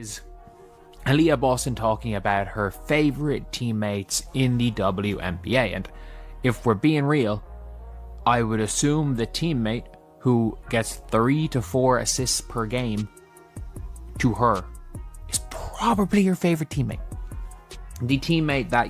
is Aliyah Boston talking about her favorite teammates in the WNBA. And if we're being real, I would assume the teammate who gets 3 to 4 assists per game to her is probably your favorite teammate. The teammate that,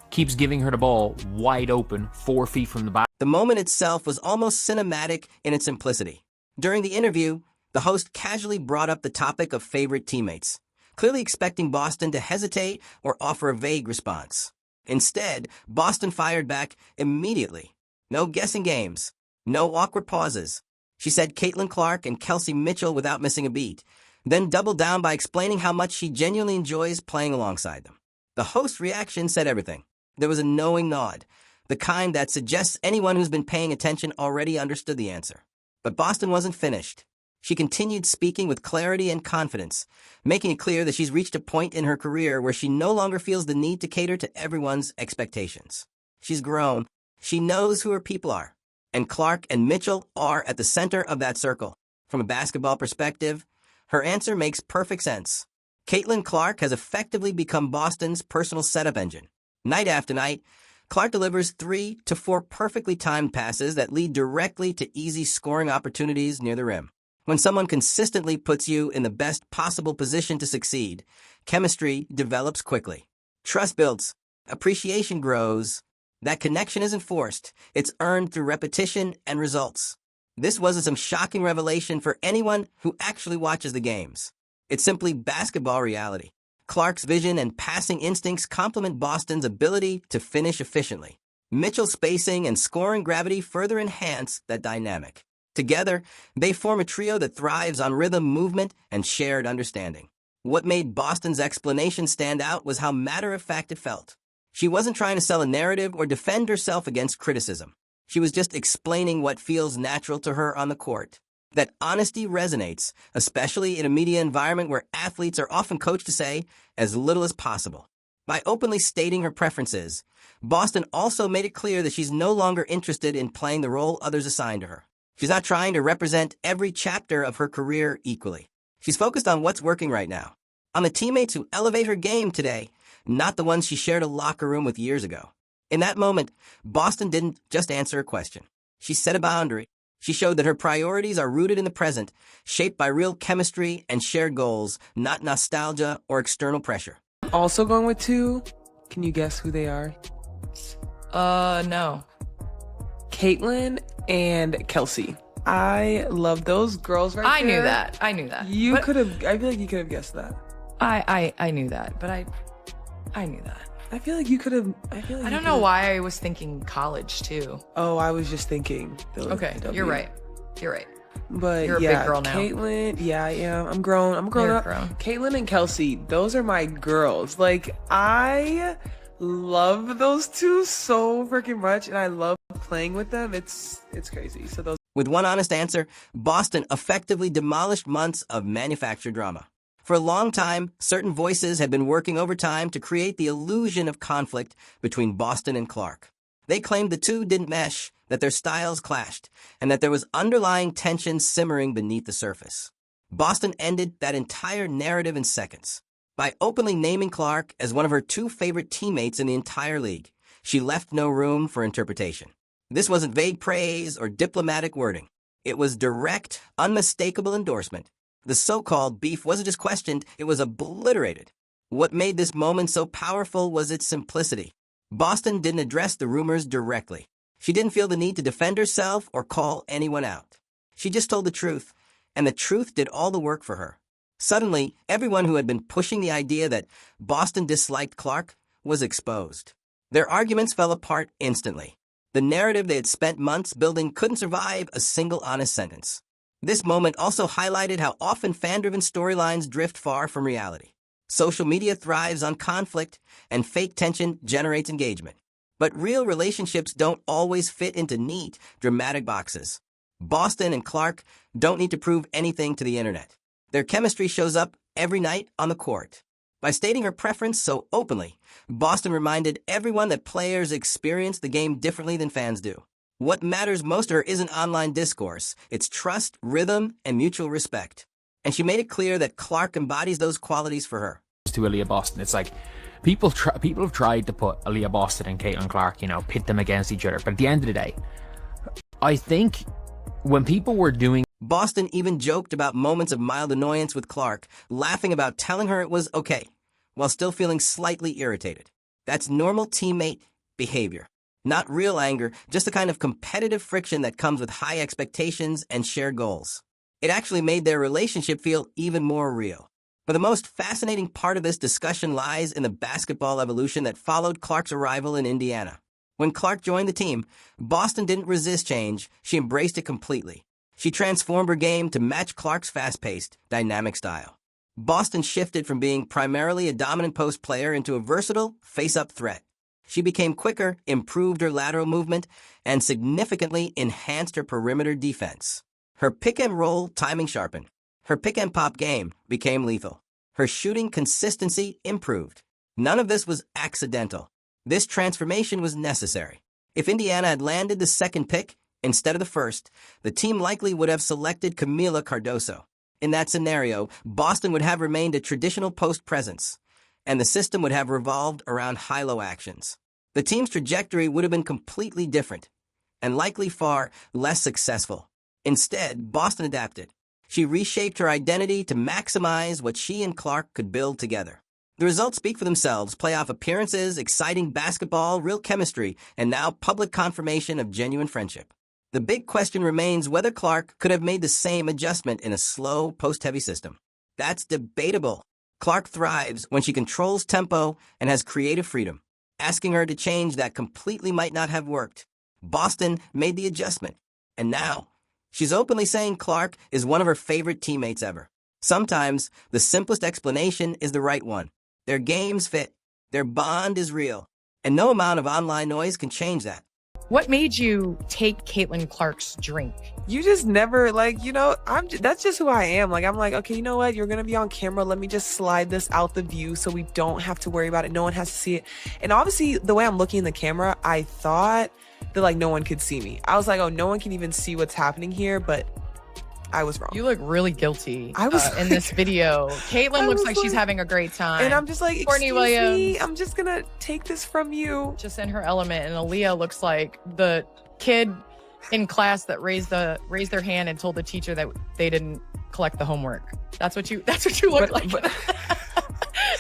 keeps giving her the ball wide open 4 feet from the basket. The moment itself was almost cinematic in its simplicity. During the interview, the host casually brought up the topic of favorite teammates, clearly expecting Boston to hesitate or offer a vague response. Instead, Boston fired back immediately. No guessing games. No awkward pauses. She said Caitlin Clark and Kelsey Mitchell without missing a beat, then doubled down by explaining how much she genuinely enjoys playing alongside them. The host's reaction said everything. There was a knowing nod, the kind that suggests anyone who's been paying attention already understood the answer. But Boston wasn't finished. She continued speaking with clarity and confidence, making it clear that she's reached a point in her career where she no longer feels the need to cater to everyone's expectations. She's grown. She knows who her people are. And Clark and Mitchell are at the center of that circle. From a basketball perspective, her answer makes perfect sense. Caitlin Clark has effectively become Boston's personal setup engine. Night after night, Clark delivers 3 to 4 perfectly timed passes that lead directly to easy scoring opportunities near the rim. When someone consistently puts you in the best possible position to succeed, chemistry develops quickly. Trust builds. Appreciation grows. That connection isn't forced. It's earned through repetition and results. This wasn't some shocking revelation for anyone who actually watches the games. It's simply basketball reality. Clark's vision and passing instincts complement Boston's ability to finish efficiently. Mitchell's spacing and scoring gravity further enhance that dynamic. Together, they form a trio that thrives on rhythm, movement, and shared understanding. What made Boston's explanation stand out was how matter-of-fact it felt. She wasn't trying to sell a narrative or defend herself against criticism. She was just explaining what feels natural to her on the court. That honesty resonates, especially in a media environment where athletes are often coached to say as little as possible. By openly stating her preferences, Boston also made it clear that she's no longer interested in playing the role others assign to her. She's not trying to represent every chapter of her career equally. She's focused on what's working right now, on the teammates who elevate her game today, not the ones she shared a locker room with years ago. In that moment, Boston didn't just answer a question. She set a boundary. She showed that her priorities are rooted in the present, shaped by real chemistry and shared goals, not nostalgia or external pressure. Also going with 2. Can you guess who they are? No. Caitlin and Kelsey. I love those girls right there. I knew that. I feel like you could have guessed that. I knew that, but I knew that. I feel like you could have. I don't know why I was thinking college too. Oh, I was just thinking. Okay, you're right. But you're a yeah, big girl now. Caitlin, yeah, I'm grown. I'm grown You're up. grown. Caitlin and Kelsey, those are my girls. Like, I love those two so freaking much, and I love playing with them. It's crazy. So those. With one honest answer, Boston effectively demolished months of manufactured drama. For a long time, certain voices had been working overtime to create the illusion of conflict between Boston and Clark. They claimed the two didn't mesh, that their styles clashed, and that there was underlying tension simmering beneath the surface. Boston ended that entire narrative in seconds. By openly naming Clark as one of her 2 favorite teammates in the entire league, she left no room for interpretation. This wasn't vague praise or diplomatic wording. It was direct, unmistakable endorsement. The so-called beef wasn't just questioned, it was obliterated. What made this moment so powerful was its simplicity. Boston didn't address the rumors directly. She didn't feel the need to defend herself or call anyone out. She just told the truth, and the truth did all the work for her. Suddenly, everyone who had been pushing the idea that Boston disliked Clark was exposed. Their arguments fell apart instantly. The narrative they had spent months building couldn't survive a single honest sentence. This moment also highlighted how often fan-driven storylines drift far from reality. Social media thrives on conflict, and fake tension generates engagement. But real relationships don't always fit into neat, dramatic boxes. Boston and Clark don't need to prove anything to the internet. Their chemistry shows up every night on the court. By stating her preference so openly, Boston reminded everyone that players experience the game differently than fans do. What matters most to her isn't online discourse. It's trust, rhythm, and mutual respect. and she made it clear that Clark embodies those qualities for her. To Aliyah Boston, it's like people have tried to put Aliyah Boston and Caitlin Clark, pit them against each other. But at the end of the day, I think when people were doing, Boston even joked about moments of mild annoyance with Clark, laughing about telling her it was okay, while still feeling slightly irritated. That's normal teammate behavior. Not real anger, just the kind of competitive friction that comes with high expectations and shared goals. It actually made their relationship feel even more real. But the most fascinating part of this discussion lies in the basketball evolution that followed Clark's arrival in Indiana. When Clark joined the team, Boston didn't resist change, she embraced it completely. She transformed her game to match Clark's fast-paced, dynamic style. Boston shifted from being primarily a dominant post player into a versatile, face-up threat. She became quicker, improved her lateral movement, and significantly enhanced her perimeter defense. Her pick-and-roll timing sharpened. Her pick-and-pop game became lethal. Her shooting consistency improved. None of this was accidental. This transformation was necessary. If Indiana had landed the second pick instead of the first, the team likely would have selected Camila Cardoso. In that scenario, Boston would have remained a traditional post presence, and the system would have revolved around high-low actions. The team's trajectory would have been completely different, and likely far less successful. Instead, Boston adapted. She reshaped her identity to maximize what she and Clark could build together. The results speak for themselves: playoff appearances, exciting basketball, real chemistry, and now public confirmation of genuine friendship. The big question remains whether Clark could have made the same adjustment in a slow, post-heavy system. That's debatable. Clark thrives when she controls tempo and has creative freedom. Asking her to change that completely might not have worked. Boston made the adjustment, and now she's openly saying Clark is one of her favorite teammates ever. Sometimes the simplest explanation is the right one. Their games fit, their bond is real, and no amount of online noise can change that. What made you take Caitlin Clark's drink? You just never, that's just who I am. I'm like, okay, you know what? You're going to be on camera. Let me just slide this out the view so we don't have to worry about it. No one has to see it. And obviously, the way I'm looking in the camera, I thought that, no one could see me. I was like, oh, no one can even see what's happening here, but I was wrong. You look really guilty I was in this video. Caitlin looks like she's having a great time. And I'm just like, Courtney excuse Williams. me, I'm just going to take this from you. Just in her element. And Aliyah looks like the kid in class that raised their hand and told the teacher that they didn't collect the homework. That's what you look like.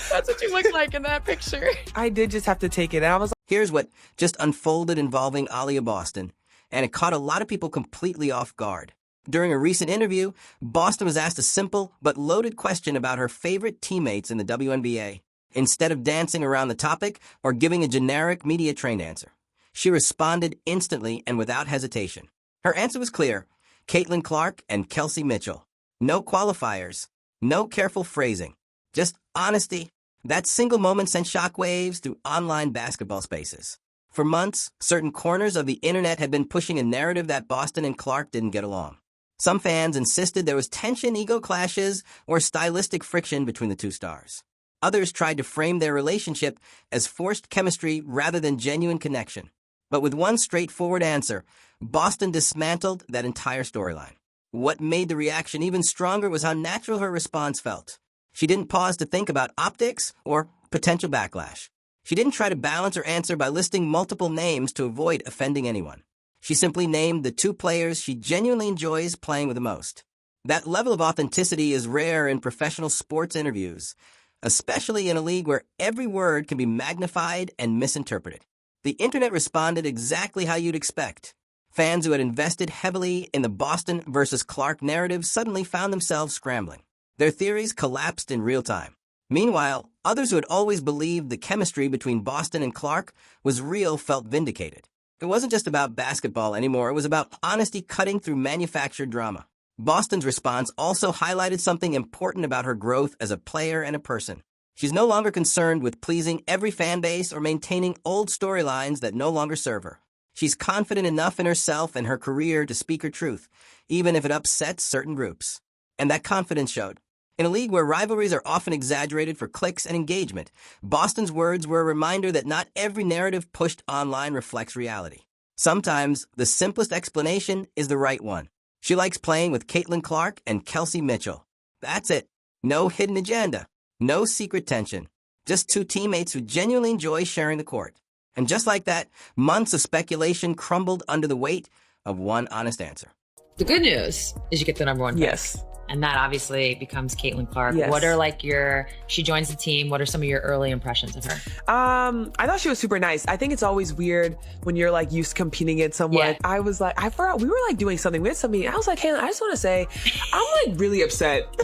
That's what you look like in that picture. I did just have to take it. And I was like, Here's what just unfolded involving Aliyah Boston, and it caught a lot of people completely off guard. During a recent interview, Boston was asked a simple but loaded question about her favorite teammates in the WNBA. Instead of dancing around the topic or giving a generic media-trained answer, she responded instantly and without hesitation. Her answer was clear: Caitlin Clark and Kelsey Mitchell. No qualifiers, no careful phrasing, just honesty. That single moment sent shockwaves through online basketball spaces. For months, certain corners of the internet had been pushing a narrative that Boston and Clark didn't get along. Some fans insisted there was tension, ego clashes, or stylistic friction between the two stars. Others tried to frame their relationship as forced chemistry rather than genuine connection. But with one straightforward answer, Boston dismantled that entire storyline. What made the reaction even stronger was how natural her response felt. She didn't pause to think about optics or potential backlash. She didn't try to balance her answer by listing multiple names to avoid offending anyone. She simply named the two players she genuinely enjoys playing with the most. That level of authenticity is rare in professional sports interviews, especially in a league where every word can be magnified and misinterpreted. The internet responded exactly how you'd expect. Fans who had invested heavily in the Boston versus Clark narrative suddenly found themselves scrambling. Their theories collapsed in real time. Meanwhile, others who had always believed the chemistry between Boston and Clark was real felt vindicated. It wasn't just about basketball anymore, it was about honesty cutting through manufactured drama. Boston's response also highlighted something important about her growth as a player and a person. She's no longer concerned with pleasing every fan base or maintaining old storylines that no longer serve her. She's confident enough in herself and her career to speak her truth, even if it upsets certain groups. And that confidence showed. In a league where rivalries are often exaggerated for clicks and engagement, Boston's words were a reminder that not every narrative pushed online reflects reality. Sometimes, the simplest explanation is the right one. She likes playing with Caitlin Clark and Kelsey Mitchell. That's it. No hidden agenda. No secret tension. Just two teammates who genuinely enjoy sharing the court. And just like that, months of speculation crumbled under the weight of one honest answer. The good news is you get the #1 pick. Yes. And that obviously becomes Caitlin Clark. Yes. What are she joins the team. What are some of your early impressions of her? I thought she was super nice. I think it's always weird when you're like used to competing against someone. Yeah. I was like, I forgot, we were like doing something. We had something. I was like, Caitlin, I just want to say, I'm like really upset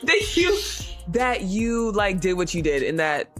that you like did what you did in that.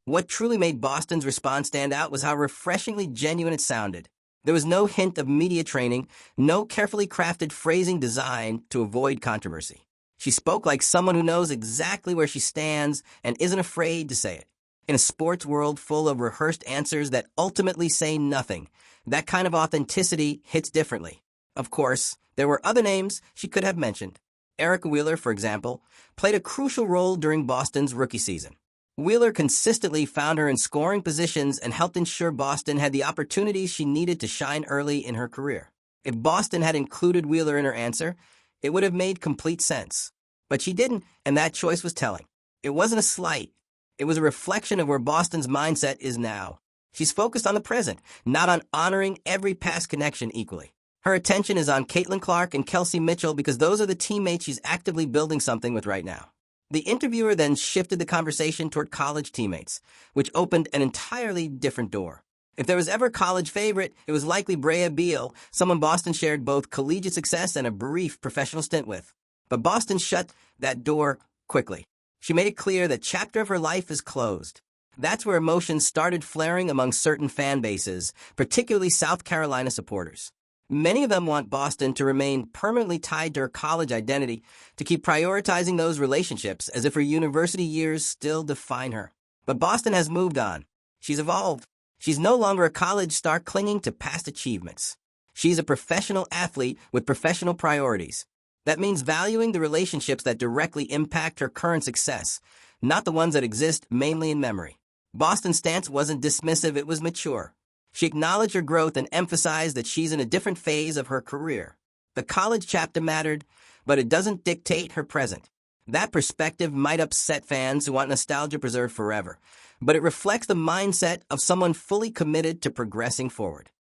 What truly made Boston's response stand out was how refreshingly genuine it sounded. There was no hint of media training, no carefully crafted phrasing designed to avoid controversy. She spoke like someone who knows exactly where she stands and isn't afraid to say it. In a sports world full of rehearsed answers that ultimately say nothing, that kind of authenticity hits differently. Of course, there were other names she could have mentioned. Erica Wheeler, for example, played a crucial role during Boston's rookie season. Wheeler consistently found her in scoring positions and helped ensure Boston had the opportunities she needed to shine early in her career. If Boston had included Wheeler in her answer, it would have made complete sense. But she didn't, and that choice was telling. It wasn't a slight. It was a reflection of where Boston's mindset is now. She's focused on the present, not on honoring every past connection equally. Her attention is on Caitlin Clark and Kelsey Mitchell because those are the teammates she's actively building something with right now. The interviewer then shifted the conversation toward college teammates, which opened an entirely different door. If there was ever a college favorite, it was likely Brea Beal, someone Boston shared both collegiate success and a brief professional stint with. But Boston shut that door quickly. She made it clear that chapter of her life is closed. That's where emotions started flaring among certain fan bases, particularly South Carolina supporters. Many of them want Boston to remain permanently tied to her college identity, to keep prioritizing those relationships as if her university years still define her. But Boston has moved on. She's evolved. She's no longer a college star clinging to past achievements. She's a professional athlete with professional priorities. That means valuing the relationships that directly impact her current success, not the ones that exist mainly in memory. Boston's stance wasn't dismissive, it was mature. She acknowledged her growth and emphasized that she's in a different phase of her career. The college chapter mattered, but it doesn't dictate her present. That perspective might upset fans who want nostalgia preserved forever, but it reflects the mindset of someone fully committed to progressing forward.